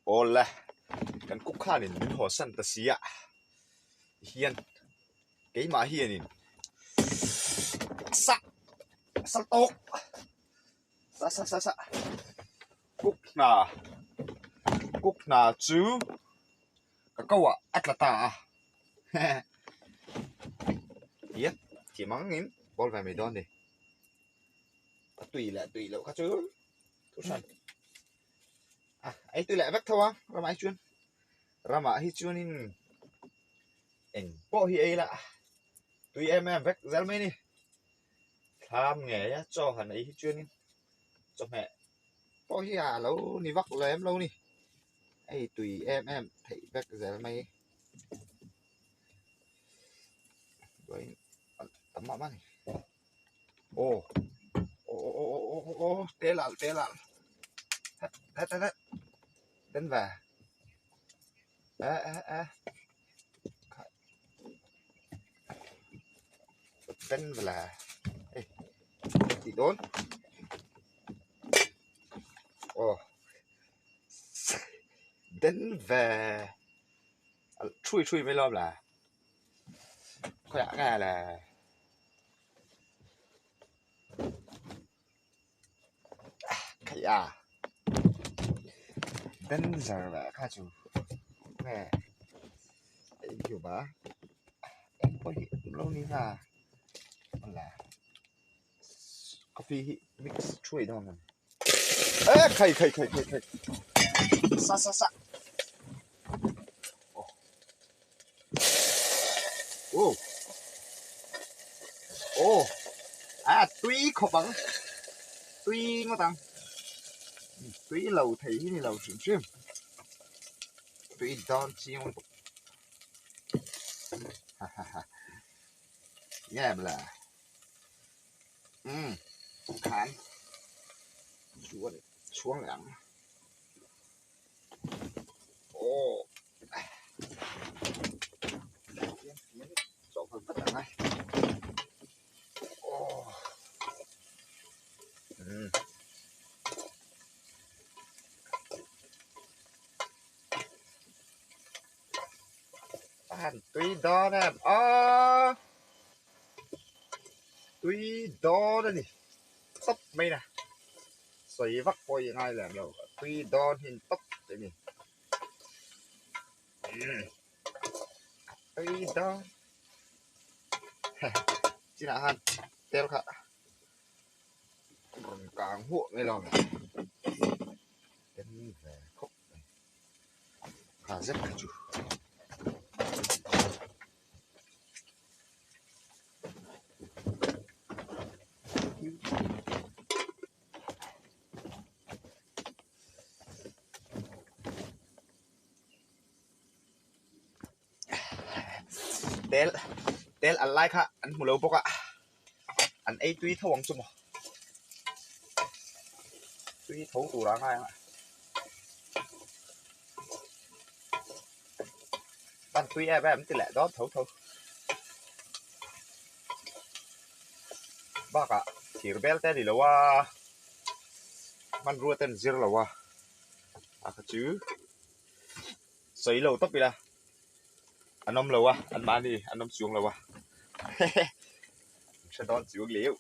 Ola kan kukhanin min ho san ta sia hian keima hianin sa saltok sa kukna chu kakawa atlata hian timangin bol va me don ni tùy là các chú tu san ấy tùy lại vắt thôi ra mãi chuyên ra mãi hi chuyên in ảnh bộ hi ấy là tùy em vắt ra mấy đi tham nghề cho hẳn ấy hi chuyên in cho mẹ bộ hi lâu ni vắt là em lâu ni ấy tùy em thấy vắt ra mấy vậy tấm mắm này ô ô té lạ thế đến về đến là thì đốn ô đến về chui mới lo là có lẽ nghe là cái đến giờ là khá chú nghe hiểu bá em có hiện lâu ní là coffee mix chui đâu nè khay sa ô tuy khó bằng tuy ngó tăng tuy lầu thấy này lầu xuyên tuy đòn chiêu nghe là khán xuống lặng ô chọn phần tất cả ngay ô tuy đó nè tuy đó đây tóc mấy nè xoay vắt quay ngay làm đâu tuy đó hình tóc đây nè tuy đó chỉ là han teo cả còn càng hộ ngay lòng đến về khóc hà rất là chủ tel ăn like ha ăn một lâu bốc ạ ăn ấy tuy thấu chung mà tuy thấu tủ ra ngay ạ bạn tuy em tỷ lệ đó thấu bác ạ chỉ bel te đi lâu à man rùa tên zero lâu à cái chứ sấy lâu tóc đi là anh ông lâu à anh bán đi anh ông xuống lâu à sẽ đón chịu liễu